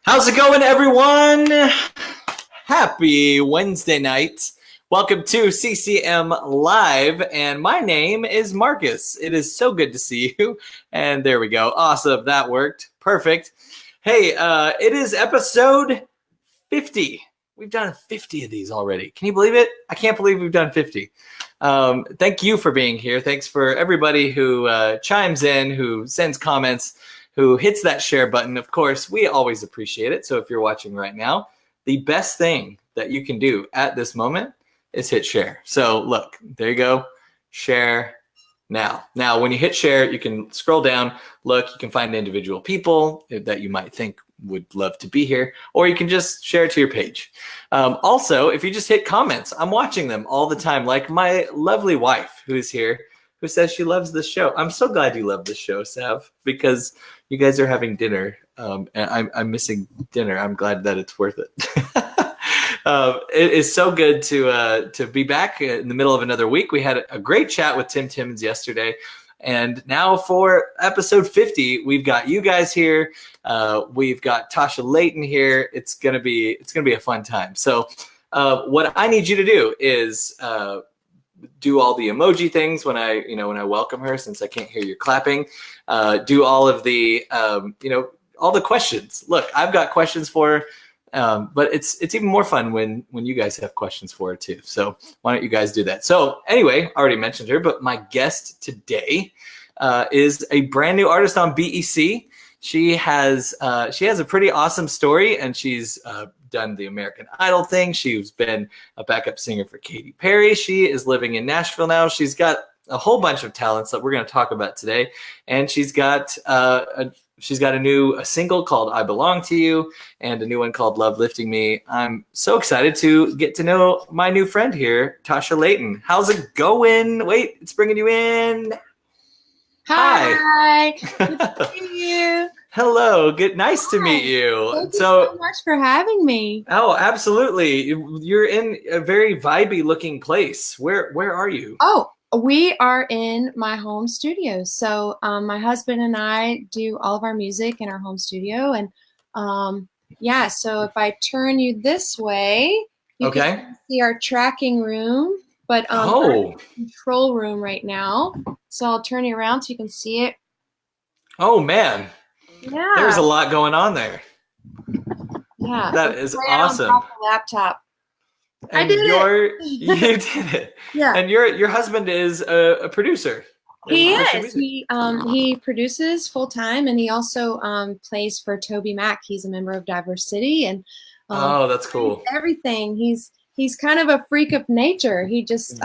How's it going, everyone? Happy Wednesday night. Welcome to CCM Live, and my name is Marcus. It is so good to see you. And there we go. Awesome. That worked. Perfect. Hey, it is episode 50. We've done 50 of these already. Can you believe it? I can't believe we've done 50. Thank you for being here. Thanks for everybody who chimes in, who sends comments, who hits that share button. Of course, we always appreciate it. So if you're watching right now, the best thing that you can do at this moment is hit share. So look, there you go. Share now. Now, when you hit share, you can scroll down, look, you can find individual people that you might think would love to be here, or you can just share it to your page. Also, if you just hit comments, I'm watching them all the time, like my lovely wife who's here, who says she loves this show. I'm so glad you love this show, Sav, because you guys are having dinner, and I'm missing dinner. I'm glad that it's worth it. It is so good to be back in the middle of another week. We had a great chat with Tim Timmons yesterday, and now for episode 50, we've got you guys here. We've got Tasha Layton here. It's gonna be a fun time. So, what I need you to do is do all the emoji things when I welcome her, since I can't hear you clapping. Do all of the all the questions. Look, I've got questions for her, but it's even more fun when you guys have questions for her too. So why don't you guys do that? So anyway, I already mentioned her, but my guest today is a brand new artist on BEC. She has a pretty awesome story, and she's done the American Idol thing. She's been a backup singer for Katy Perry. She is living in Nashville now. She's got a whole bunch of talents that we're going to talk about today, and she's got a new single called "I Belong to You" and a new one called "Love Lifting Me." I'm so excited to get to know my new friend here, Tasha Layton. How's it going? Wait, it's bringing you in. Hi. Good to see you. Hello. Good. Nice to meet you. Thank you so much for having me. Oh, absolutely. You're in a very vibey looking place. Where are you? Oh, we are in my home studio. So my husband and I do all of our music in our home studio. And so if I turn you this way, you can see our tracking room. But we're in the control room right now. So I'll turn you around so you can see it. Oh, man. Yeah. There's a lot going on there. Yeah. That is awesome. On the laptop. And I did it. You did it. Yeah. And your husband is a producer. He is. He produces full time, and he also plays for Toby Mac. He's a member of Diverse City, and that's cool. Everything. He's kind of a freak of nature. He just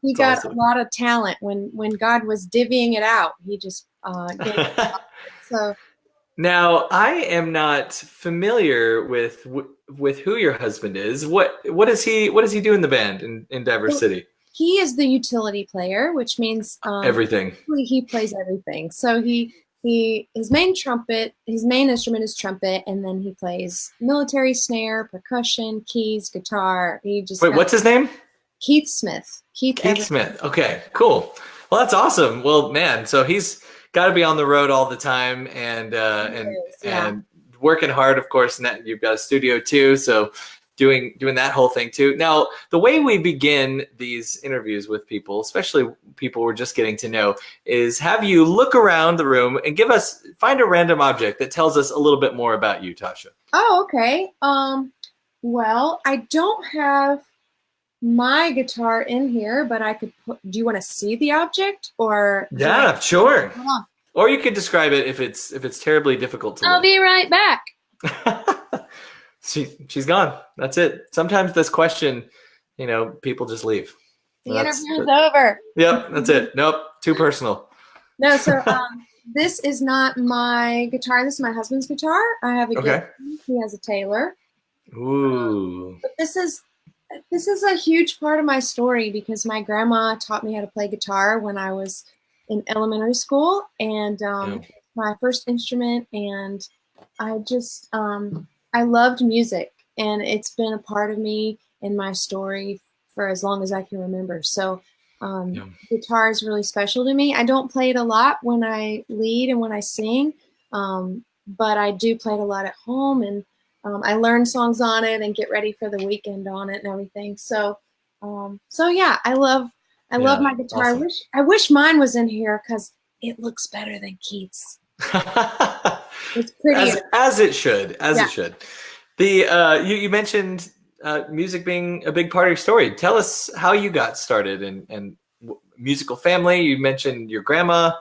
he got awesome. A lot of talent when God was divvying it out. He just gave it out. So now I am not familiar with with who your husband is. What does he do in the band in Diverse City? He is the utility player, which means Everything. he plays everything. So his main instrument is trumpet, and then he plays military snare, percussion, keys, guitar. Wait, what's his name? Keith Smith. Keith Smith. Okay, cool. Well, that's awesome. Well, man, so he's got to be on the road all the time and working hard. Of course, you've got a studio too, so doing that whole thing too. Now, the way we begin these interviews with people, especially people we're just getting to know, is have you look around the room and find a random object that tells us a little bit more about you, Tasha. Oh, okay. Well, I don't have my guitar in here, but I could do you want to see the object or? Yeah, sure. Or you could describe it if it's terribly difficult to I'll be right back. She's gone. That's it. Sometimes this question, people just leave. The interview's over. Yep, that's it. Nope, too personal. No, so this is not my guitar. This is my husband's guitar. I have a Gibson. He has a Taylor. Ooh. But this is a huge part of my story because my grandma taught me how to play guitar when I was in elementary school, and my first instrument, and I just I loved music, and it's been a part of me in my story for as long as I can remember. So guitar is really special to me. I don't play it a lot when I lead and when I sing, but I do play it a lot at home, and I learn songs on it and get ready for the weekend on it and everything. So yeah, I love my guitar. Awesome. I wish mine was in here because it looks better than Keith's. It's pretty as it should. It should. The you mentioned music being a big part of your story. Tell us how you got started and musical family. You mentioned your grandma.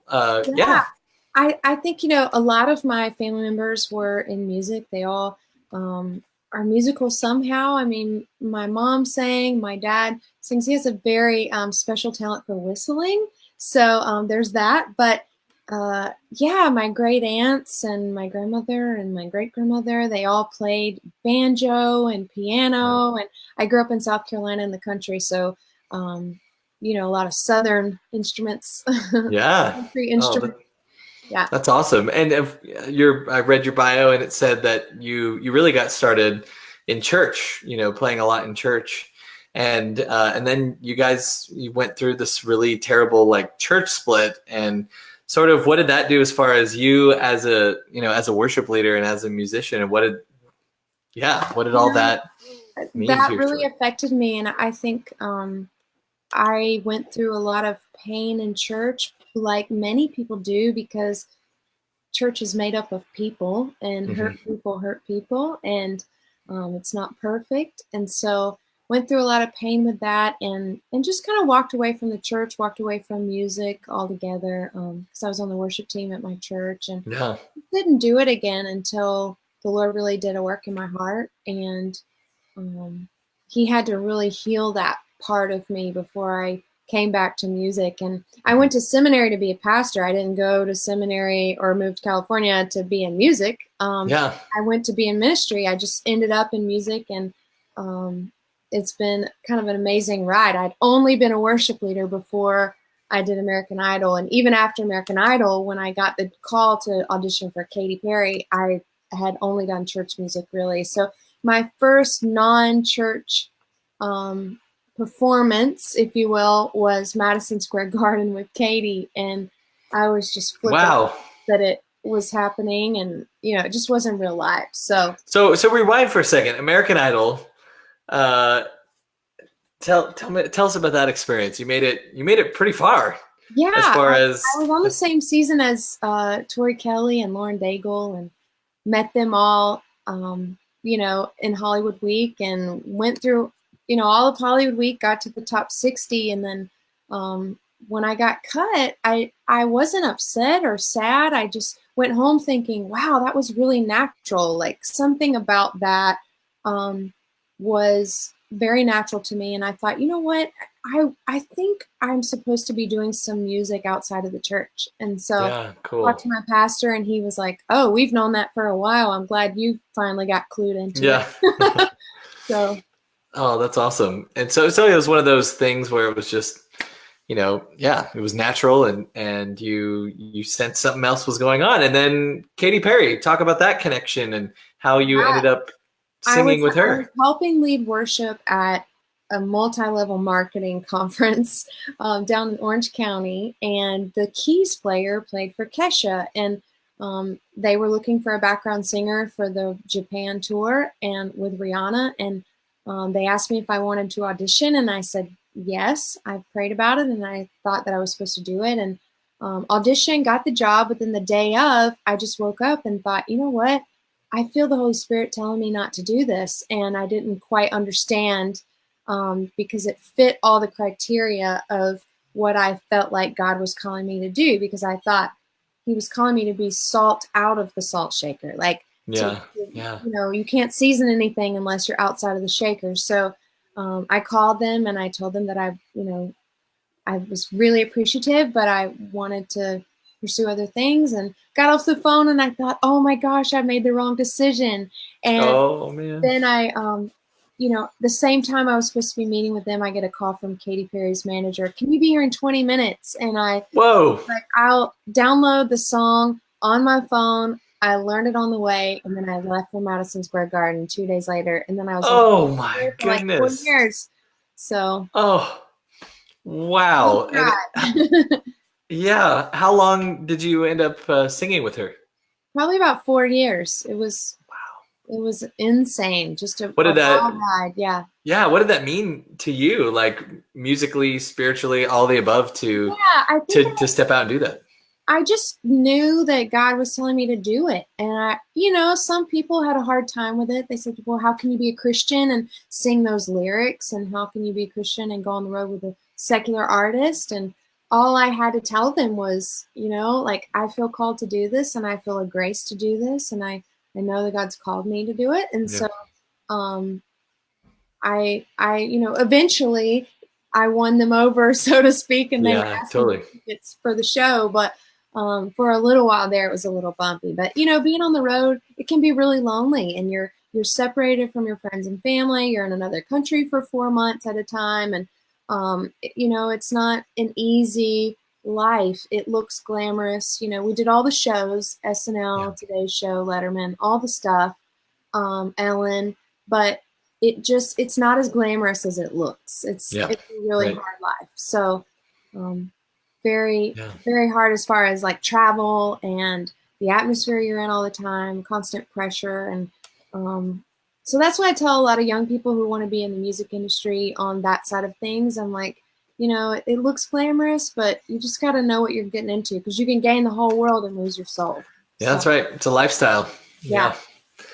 I think, a lot of my family members were in music. They all are musical somehow. I mean, my mom sang, my dad sings. He has a very special talent for whistling. So there's that. But my great aunts and my grandmother and my great grandmother, they all played banjo and piano. And I grew up in South Carolina in the country. So, a lot of Southern instruments. Yeah. Country instruments. Yeah, that's awesome. And I read your bio, and it said that you really got started in church. Playing a lot in church, and then you went through this really terrible church split. And sort of, what did that do as far as you as a worship leader and as a musician? And what did all that mean? That really affected me, and I think I went through a lot of pain in church, like many people do, because church is made up of people, and hurt people, and it's not perfect. And so went through a lot of pain with that, and just kind of walked away from the church, walked away from music altogether, because I was on the worship team at my church, and didn't do it again until the Lord really did a work in my heart, and he had to really heal that part of me before I came back to music. And I went to seminary to be a pastor. I didn't go to seminary or move to California to be in music. I went to be in ministry. I just ended up in music, and it's been kind of an amazing ride. I'd only been a worship leader before I did American Idol. And even after American Idol, when I got the call to audition for Katy Perry, I had only done church music, really. So my first non-church performance, if you will, was Madison Square Garden with Katy, and I was just flippant that it was happening, and it just wasn't real life. So rewind for a second. American Idol. Tell us about that experience. You made it pretty far. Yeah, as far as I was on the same season as Tori Kelly and Lauren Daigle, and met them all, in Hollywood Week, and went through all of Hollywood Week, got to the top 60. And then when I got cut, I wasn't upset or sad. I just went home thinking, wow, that was really natural. Like, something about that was very natural to me. And I thought, you know what? I think I'm supposed to be doing some music outside of the church. And so Yeah, I talked cool. to my pastor and he was like, "Oh, we've known that for a while. I'm glad you finally got clued into Yeah. it." So Oh, that's awesome. And so it was one of those things where it was just, yeah, it was natural, and you sensed something else was going on. And then Katy Perry, talk about that connection and how you yeah, ended up I singing was with I was her. helping lead worship at a multi-level marketing conference down in Orange County, and the keys player played for Kesha, and they were looking for a background singer for the Japan tour and with Rihanna, and they asked me if I wanted to audition, and I said yes. I prayed about it, and I thought that I was supposed to do it, and auditioned, got the job. But then the day of, I just woke up and thought, you know what? I feel the Holy Spirit telling me not to do this. And I didn't quite understand because it fit all the criteria of what I felt like God was calling me to do, because I thought he was calling me to be salt out of the salt shaker. Like, Yeah. Yeah. you can't season anything unless you're outside of the shaker. So I called them and I told them that I was really appreciative, but I wanted to pursue other things, and got off the phone and I thought, oh my gosh, I made the wrong decision. And Oh man. then the same time I was supposed to be meeting with them, I get a call from Katy Perry's manager. Can you be here in 20 minutes? And Whoa. I'll download the song on my phone. I learned it on the way, and then I left for Madison Square Garden 2 days later, and then I was on Oh my tour for like 4 goodness. years. So Oh, big wow. And drive. yeah, how long did you end up singing with her? Probably about 4 years. It was insane. Just a What did that wild ride. Yeah. Yeah, what did that mean to you? Like musically, spiritually, all the above Yeah. to I think to step out and do that. I just knew that God was telling me to do it. And some people had a hard time with it. They said, well, how can you be a Christian and sing those lyrics? And how can you be a Christian and go on the road with a secular artist? And all I had to tell them was, like, I feel called to do this, and I feel a grace to do this. And I know that God's called me to do it. And Yeah. so, um, eventually I won them over, so to speak, and they were Yeah, asking for totally. tickets for the show. But for a little while there, it was a little bumpy. But being on the road, it can be really lonely, and you're separated from your friends and family. You're in another country for 4 months at a time, and it's not an easy life. It looks glamorous. We did all the shows, Yeah. SNL, Today's Show, Letterman, all the stuff, Ellen, but it's not as glamorous as it looks. It's Yeah. it's a really Right. hard life. So um, very, Yeah. very hard as far as like travel and the atmosphere you're in all the time, constant pressure. And so that's why I tell a lot of young people who want to be in the music industry on that side of things. I'm like, it looks glamorous, but you just got to know what you're getting into, because you can gain the whole world and lose your soul. Yeah, So that's right. It's a lifestyle. yeah. Yeah.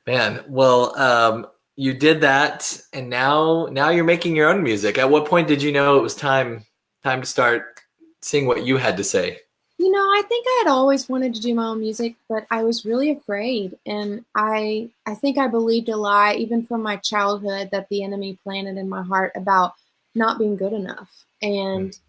Man, well, you did that, and now you're making your own music. At what point did you know it was time to start seeing what you had to say? I think I had always wanted to do my own music, but I was really afraid. And I think I believed a lie, even from my childhood, that the enemy planted in my heart about not being good enough. Mm. And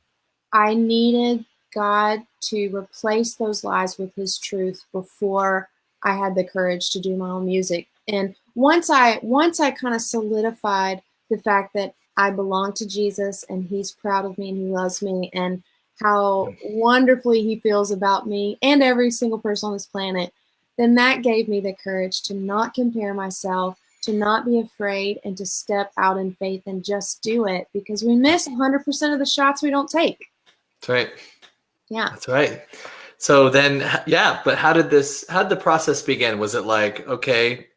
I needed God to replace those lies with his truth before I had the courage to do my own music. And once I kind of solidified the fact that I belong to Jesus and he's proud of me and he loves me, and how Mm. wonderfully he feels about me and every single person on this planet, then that gave me the courage to not compare myself, to not be afraid, and to step out in faith and just do it, because we miss 100% of the shots we don't take. That's right. Yeah. That's right. So then, yeah, but how did the process begin? Was it like, okay,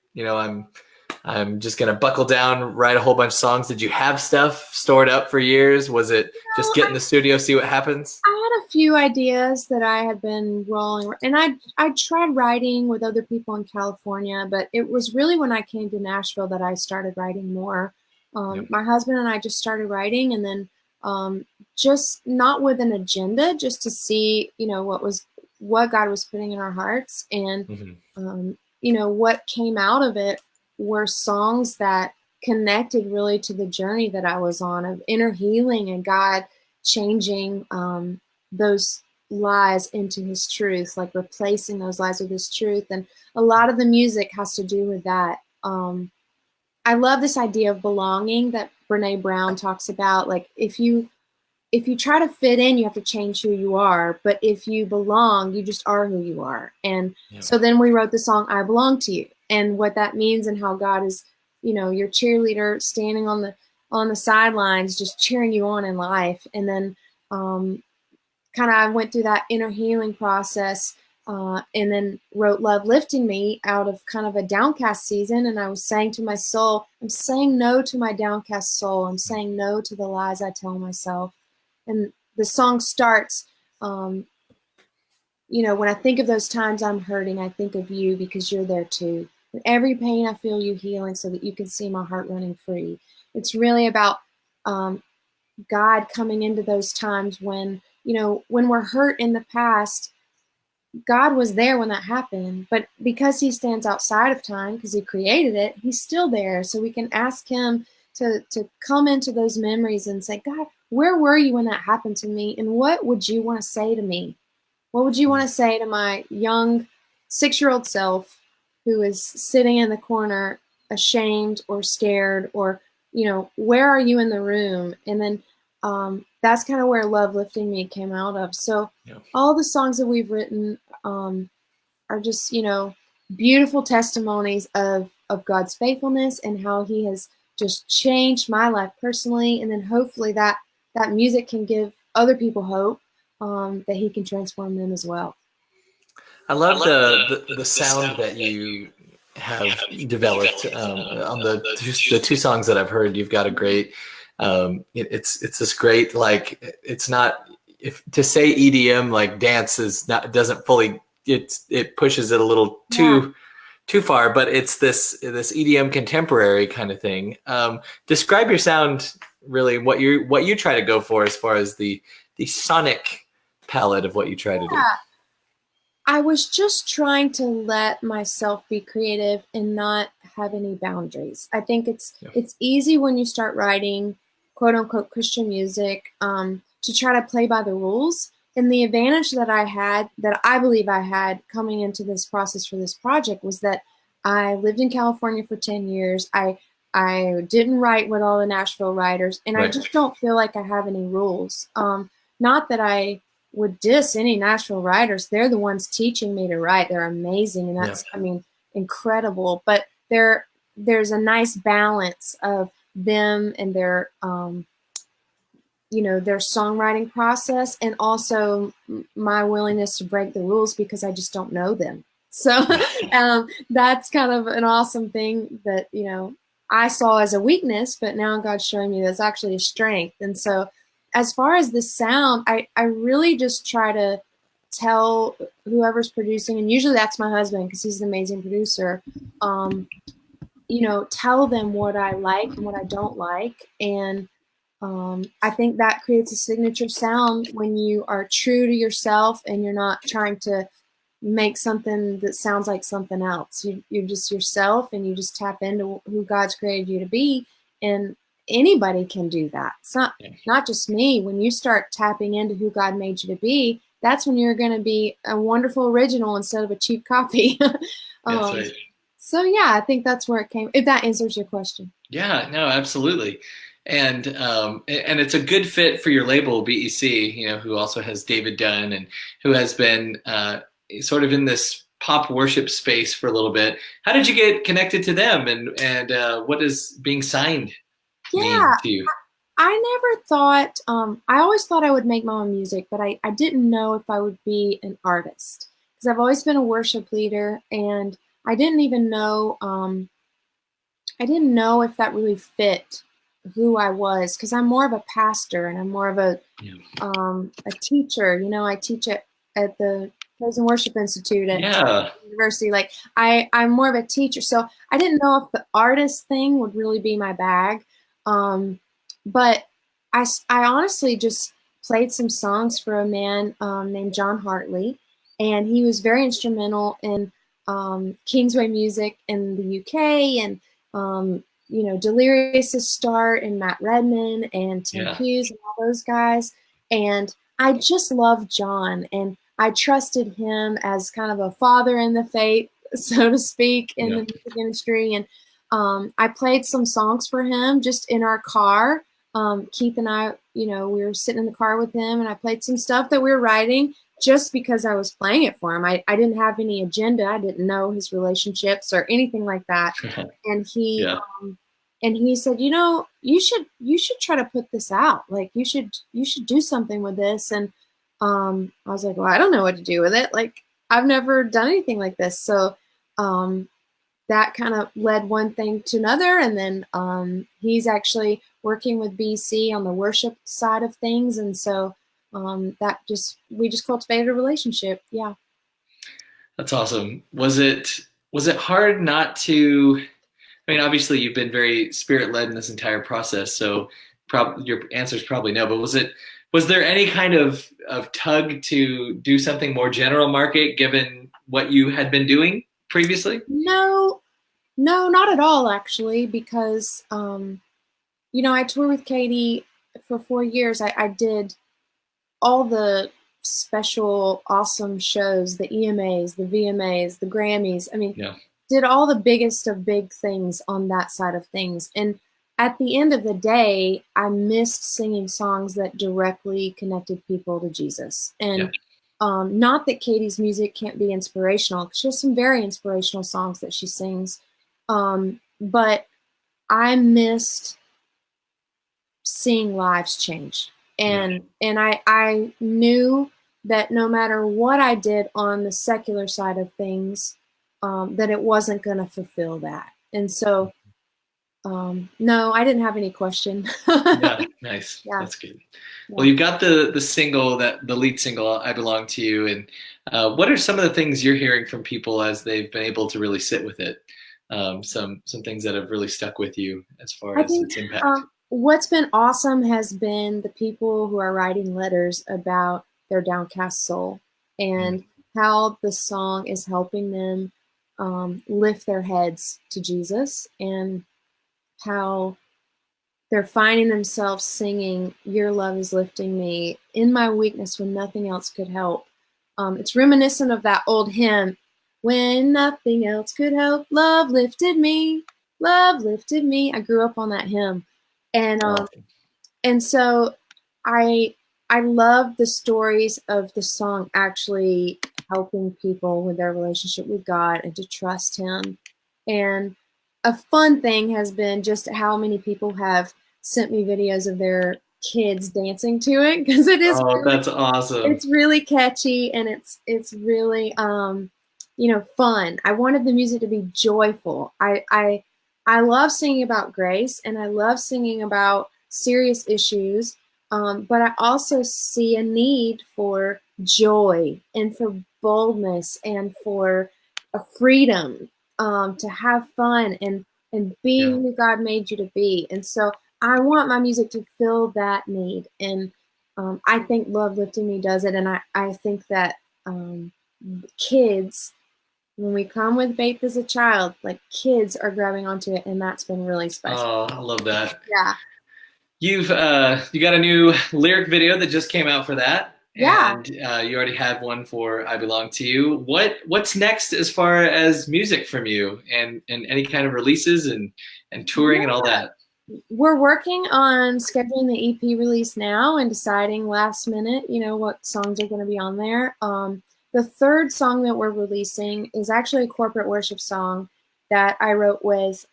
I'm just gonna buckle down, write a whole bunch of songs? Did you have stuff stored up for years? Was it just Well, get in the studio, see what happens? I had a few ideas that I had been rolling, and I tried writing with other people in California, but it was really when I came to Nashville that I started writing more. Yep. My husband and I just started writing, and then just not with an agenda, just to see, what God was putting in our hearts, and Hmm. what came out of it were songs that connected really to the journey that I was on of inner healing and God changing those lies into his truth, like replacing those lies with his truth. And a lot of the music has to do with that. I love this idea of belonging that Brene Brown talks about. Like if you try to fit in, you have to change who you are. But if you belong, you just are who you are. And so then we wrote the song, I Belong to You. And what that means and how God is, your cheerleader standing on the sidelines, just cheering you on in life. And then kind of I went through that inner healing process and then wrote Love Lifting Me out of kind of a downcast season. And I was saying to my soul, I'm saying no to my downcast soul. I'm saying no to the lies I tell myself. And the song starts, when I think of those times I'm hurting, I think of you because you're there too. In every pain, I feel you healing so that you can see my heart running free. It's really about God coming into those times when, when we're hurt in the past, God was there when that happened. But because he stands outside of time, because he created it, he's still there. So we can ask him to come into those memories and say, God, where were you when that happened to me? And what would you want to say to me? What would you want to say to my young 6-year-old self who is sitting in the corner, ashamed or scared, or, where are you in the room? And then that's kind of where Love Lifting Me came out of. So all the songs that we've written are just, beautiful testimonies of God's faithfulness and how he has just changed my life personally. And then hopefully that music can give other people hope that he can transform them as well. I love the sound that you have developed on the two songs that I've heard. You've got a great, it's this great, like, it's not, if to say EDM like dance is not, doesn't fully, it pushes it a little too far, but it's this EDM contemporary kind of thing. Describe your sound, really, what you try to go for as far as the sonic palette of what you try to do. I was just trying to let myself be creative and not have any boundaries. I think it's easy when you start writing quote unquote Christian music to try to play by the rules. And the advantage that I believe I had coming into this process for this project was that I lived in California for 10 years. I didn't write with all the Nashville writers, and I just don't feel like I have any rules. Not that I would diss any Nashville writers. They're the ones teaching me to write. They're amazing, and that's, incredible. But there's a nice balance of them and their their songwriting process, and also my willingness to break the rules because I just don't know them. So that's kind of an awesome thing that, I saw as a weakness, but now God's showing me that's actually a strength. And so as far as the sound, I really just try to tell whoever's producing, and usually that's my husband because he's an amazing producer, tell them what I like and what I don't like. And I think that creates a signature sound when you are true to yourself and you're not trying to make something that sounds like something else. You're just yourself, and you just tap into who God's created you to be. And anybody can do that. It's not just me. When you start tapping into who God made you to be, that's when you're going to be a wonderful original instead of a cheap copy. That's right. So yeah, I think that's where it came. If that answers your question. Yeah, no, absolutely. And it's a good fit for your label, BEC, who also has David Dunn and who has been sort of in this pop worship space for a little bit. How did you get connected to them, and what does being signed mean to you? I never thought, I always thought I would make my own music, but I didn't know if I would be an artist, because I've always been a worship leader, and I didn't even know, if that really fit who I was, because I'm more of a pastor and I'm more of a teacher. I teach at the Praise and Worship Institute at university. Like I'm more of a teacher, so I didn't know if the artist thing would really be my bag. But I honestly just played some songs for a man named John Hartley, and he was very instrumental in Kingsway music in the UK, and Delirious' start and Matt Redman and Tim Hughes and all those guys. And I just love John, and I trusted him as kind of a father in the faith, so to speak, in the music industry. And I played some songs for him just in our car. Keith and I, we were sitting in the car with him, and I played some stuff that we were writing just because I was playing it for him. I didn't have any agenda. I didn't know his relationships or anything like that. And he said, you should try to put this out. Like you should do something with this. And I was like, well, I don't know what to do with it. Like I've never done anything like this. So that kind of led one thing to another. And then he's actually working with BC on the worship side of things. And so we just cultivated a relationship. Yeah. That's awesome. Was it hard not to, I mean, obviously you've been very spirit led in this entire process, so your answer is probably no, but was there any kind of tug to do something more general market given what you had been doing previously? No, not at all, actually, because, I toured with Katy for 4 years. I did all the special, awesome shows, the EMAs, the VMAs, the Grammys. I mean, did all the biggest of big things on that side of things. And at the end of the day, I missed singing songs that directly connected people to Jesus. And not that Katy's music can't be inspirational. She has some very inspirational songs that she sings. But I missed seeing lives change. And I knew that no matter what I did on the secular side of things, that it wasn't going to fulfill that. And so, no, I didn't have any question. Nice. Yeah. That's good. Well, you've got the single, the lead single, "I Belong to You." And what are some of the things you're hearing from people as they've been able to really sit with it? Some things that have really stuck with you as far as its impact. What's been awesome has been the people who are writing letters about their downcast soul and how the song is helping them lift their heads to Jesus, and how they're finding themselves singing, "Your love is lifting me in my weakness when nothing else could help." It's reminiscent of that old hymn, "When nothing else could help, love lifted me, love lifted me." I grew up on that hymn. And so I love the stories of the song actually helping people with their relationship with God and to trust Him. And a fun thing has been just how many people have sent me videos of their kids dancing to it, because it is. Oh, that's awesome! It's really catchy, and it's really fun. I wanted the music to be joyful. I love singing about grace, and I love singing about serious issues, but I also see a need for joy and for boldness and for a freedom to have fun and be who God made you to be. And so I want my music to fill that need. And I think Love Lifting Me does it. And I think that kids, when we come with faith as a child, like kids are grabbing onto it, and that's been really special. Oh, I love that. Yeah. You got a new lyric video that just came out for that. Yeah. And you already had one for "I Belong to You." What's next as far as music from you, and any kind of releases and touring and all that? We're working on scheduling the EP release now and deciding last minute, what songs are going to be on there. The third song that we're releasing is actually a corporate worship song that I wrote with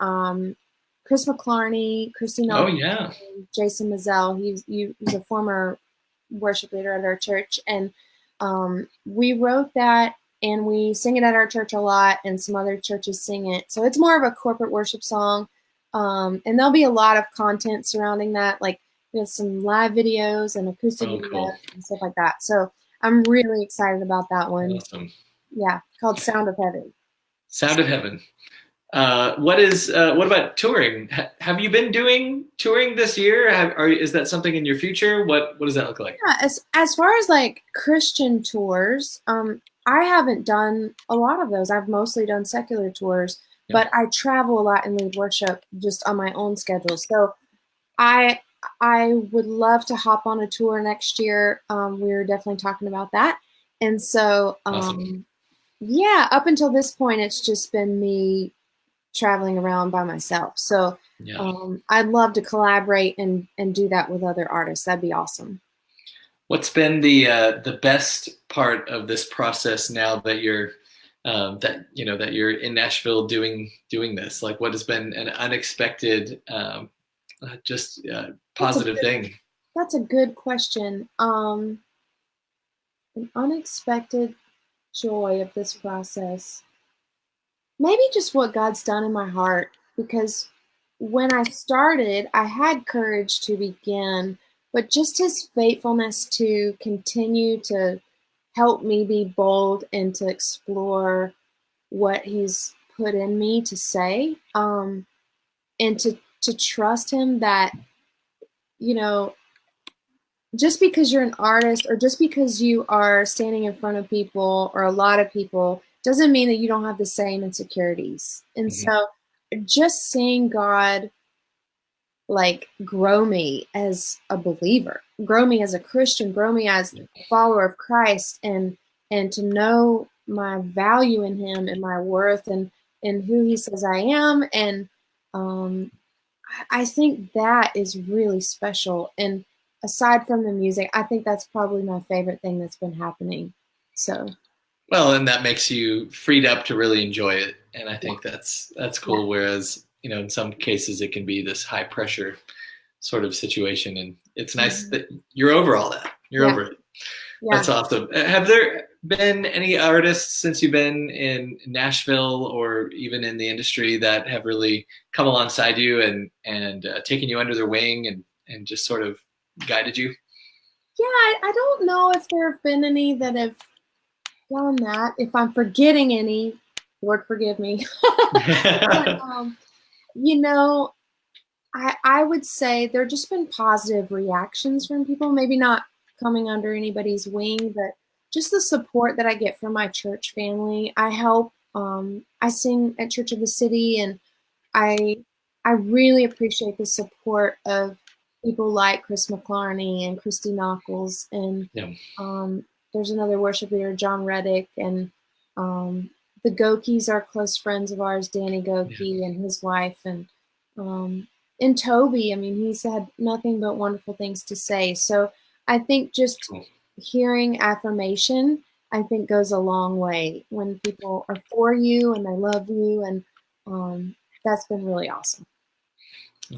Chris McClarney, Christina, Jason Mazzell. He's a former worship leader at our church, and we wrote that, and we sing it at our church a lot, and some other churches sing it. So it's more of a corporate worship song, and there'll be a lot of content surrounding that, like some live videos and acoustic videos and stuff like that. So I'm really excited about that one. Awesome. Yeah, called "Sound of Heaven." Sound of Heaven. What about touring? Have you been doing touring this year? Is that something in your future? What does that look like? Yeah, as far as like Christian tours, I haven't done a lot of those. I've mostly done secular tours. but I travel a lot and lead worship just on my own schedule. So I would love to hop on a tour next year. We were definitely talking about that. And so, Awesome. yeah, up until this point, it's just been me traveling around by myself. So Yeah. I'd love to collaborate and do that with other artists. That'd be awesome. What's been the best part of this process now that you're that you're in Nashville doing this? Like, what has been an unexpected positive thing? That's a good question. An unexpected joy of this process. Maybe just what God's done in my heart, because when I started, I had courage to begin, but just his faithfulness to continue to help me be bold and to explore what he's put in me to say, and to trust him that, you know, just because you're an artist or just because you are standing in front of people or a lot of people doesn't mean that you don't have the same insecurities. And so just seeing God like grow me as a believer, grow me as a Christian, grow me as a follower of Christ, and to know my value in him and my worth and who he says I am. And I think that is really special. And aside from the music, I think that's probably my favorite thing that's been happening. So well, and that makes you freed up to really enjoy it, and I think that's cool. Yeah. Whereas in some cases it can be this high pressure sort of situation, and it's nice that you're over all that. You're over it. That's awesome. Have there been any artists since you've been in Nashville or even in the industry that have really come alongside you and taken you under their wing and just sort of guided you? Yeah, I don't know if there have been any that have done that. If I'm forgetting any, Lord forgive me. But, I would say there have just been positive reactions from people, maybe not coming under anybody's wing, but just the support that I get from my church family. I help, I sing at Church of the City, and I really appreciate the support of people like Chris McClarney and Christy Nockels, and there's another worship leader, John Reddick, and the Gokies are close friends of ours, Danny Goki and his wife, and Toby. I mean, he's had nothing but wonderful things to say. So I think just hearing affirmation, I think goes a long way when people are for you and they love you, and that's been really awesome.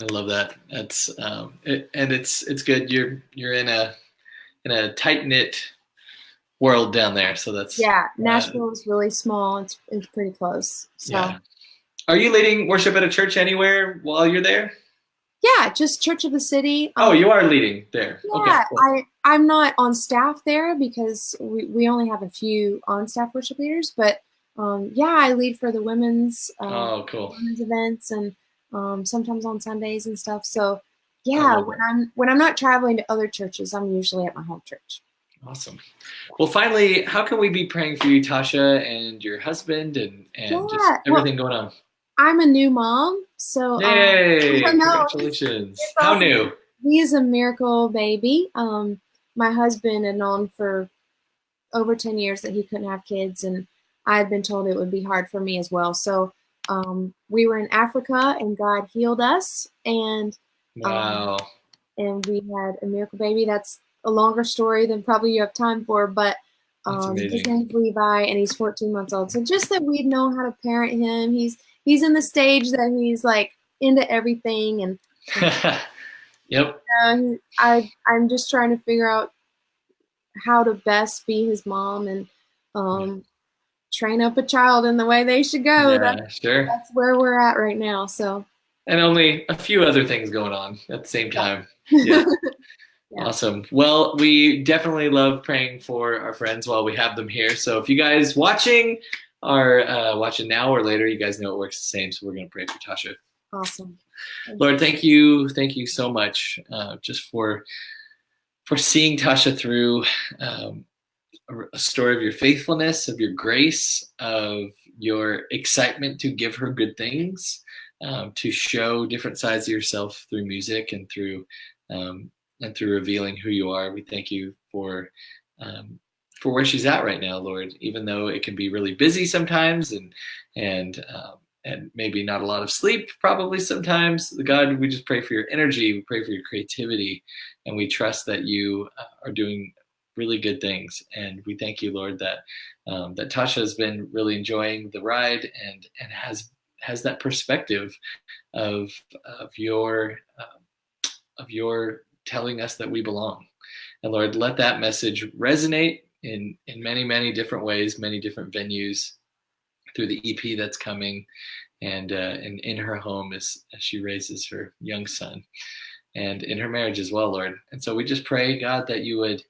I love that. That's and it's good. You're in a tight knit world down there, so that's Nashville is really small. It's pretty close. So. Yeah. Are you leading worship at a church anywhere while you're there? Yeah, just Church of the City. Oh, you are leading there. Yeah, okay, cool. I'm not on staff there because we only have a few on-staff worship leaders. But I lead for the women's women's events and sometimes on Sundays and stuff. So when I'm not traveling to other churches, I'm usually at my home church. Awesome. Well, finally, how can we be praying for you, Tasha, and your husband and just everything going on? I'm a new mom, so yay! Congratulations. How new? He is a miracle baby. My husband had known for over 10 years that he couldn't have kids, and I had been told it would be hard for me as well. So we were in Africa, and God healed us, and and we had a miracle baby. That's a longer story than probably you have time for, but his name's Levi, and he's 14 months old. So just that we'd know how to parent him. He's in the stage that he's like into everything, and yep. I'm just trying to figure out how to best be his mom and train up a child in the way they should go. Yeah, that's where we're at right now. So, and only a few other things going on at the same time. Yeah. Awesome. Well, we definitely love praying for our friends while we have them here. So if you guys watching are watching now or later, you guys know it works the same. So we're going to pray for Tasha. Awesome. Lord, thank you so much just for seeing Tasha through a story of your faithfulness, of your grace, of your excitement to give her good things, to show different sides of yourself through music and through revealing who you are. We thank you for where she's at right now, Lord, even though it can be really busy sometimes and maybe not a lot of sleep probably sometimes. God, we just pray for your energy. We pray for your creativity, and we trust that you are doing really good things. And we thank you, Lord, that Tasha has been really enjoying the ride and has that perspective of your telling us that we belong. And Lord, let that message resonate in many, many different ways, many different venues through the EP that's coming, and in her home as she raises her young son, and in her marriage as well, Lord. And so we just pray, God, that you would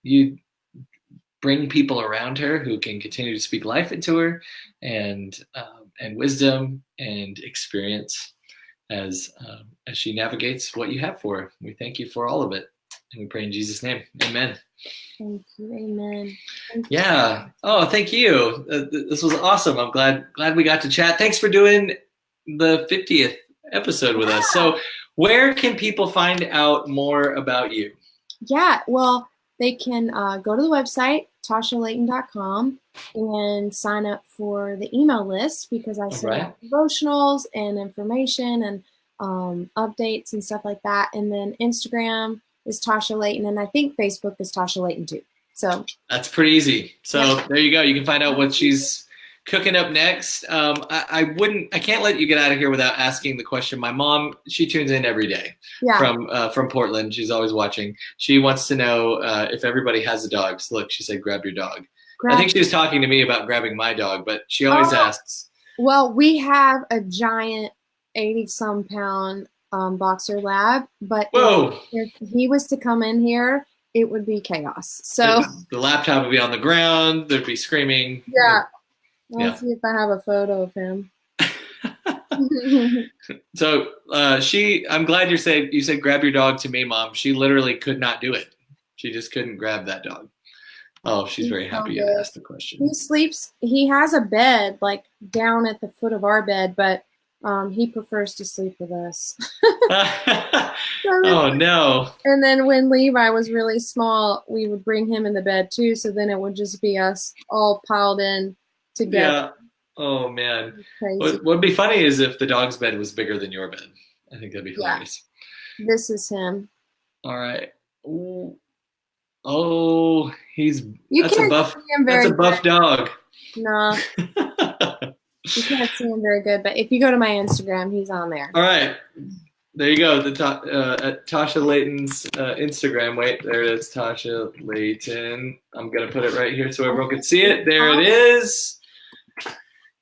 you bring people around her who can continue to speak life into her, and wisdom and experience as she navigates what you have for her. We thank you for all of it, and we pray in Jesus' name. Amen. Thank you. Amen. Yeah. Oh, thank you. This was awesome. I'm glad we got to chat. Thanks for doing the 50th episode with us. So where can people find out more about you? Yeah, well, they can go to the website, tashalayton.com, and sign up for the email list, because I send out devotionals and information and updates and stuff like that. And then Instagram is Tasha Layton, and I think Facebook is Tasha Layton too. So that's pretty easy. So there you go. You can find out what she's cooking up next. I can't let you get out of here without asking the question. My mom, she tunes in every day from Portland. She's always watching. She wants to know if everybody has a dog. So look, she said, grab your dog. I think she was talking to me about grabbing my dog, but she always asks. Well, we have a giant 80-some pound boxer lab, but if he was to come in here, it would be chaos. So the laptop would be on the ground. There'd be screaming. Yeah. Let's see if I have a photo of him. So I'm glad you said grab your dog to me, Mom. She literally could not do it. She just couldn't grab that dog. Oh, she's very happy you asked the question. He sleeps. He has a bed like down at the foot of our bed, but he prefers to sleep with us. Oh no! And then when Levi was really small, we would bring him in the bed too. So then it would just be us all piled in together. Yeah. Oh man. What would be funny is if the dog's bed was bigger than your bed. I think that'd be hilarious. This is him. All right. Ooh. Oh, that's a buff dog. No. You can't see him very good, but if you go to my Instagram, he's on there. All right. There you go. At Tasha Layton's Instagram. Wait, there it is. Tasha Layton. I'm going to put it right here so everyone can see it. There it is.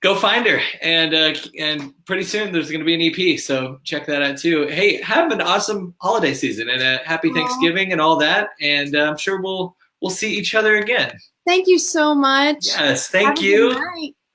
Go find her. And pretty soon there's going to be an EP. So check that out too. Hey, have an awesome holiday season and a happy Thanksgiving and all that. And I'm sure we'll see each other again. Thank you so much. Yes. Thank you.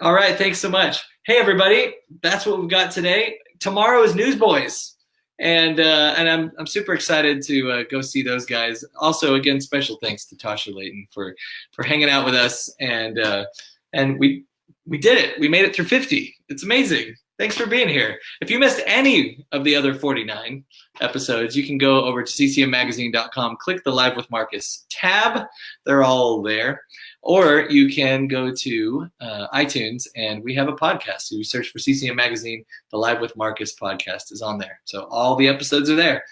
All right. Thanks so much. Hey, everybody. That's what we've got today. Tomorrow is Newsboys. And I'm super excited to go see those guys. Also, again, special thanks to Tasha Layton for hanging out with us. And we did it. We made it through 50. It's amazing. Thanks for being here. If you missed any of the other 49 episodes, you can go over to ccmmagazine.com, click the Live with Marcus tab. They're all there. Or you can go to iTunes, and we have a podcast. So you search for CCM Magazine. The Live with Marcus podcast is on there. So all the episodes are there.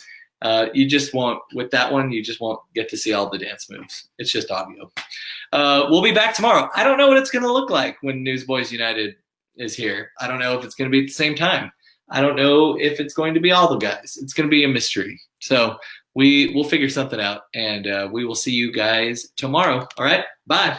You just won't get to see all the dance moves. It's just audio. We'll be back tomorrow. I don't know what it's going to look like when Newsboys United is here. I don't know if it's going to be at the same time. I don't know if it's going to be all the guys. It's going to be a mystery. So we'll figure something out, and we will see you guys tomorrow. All right? Bye.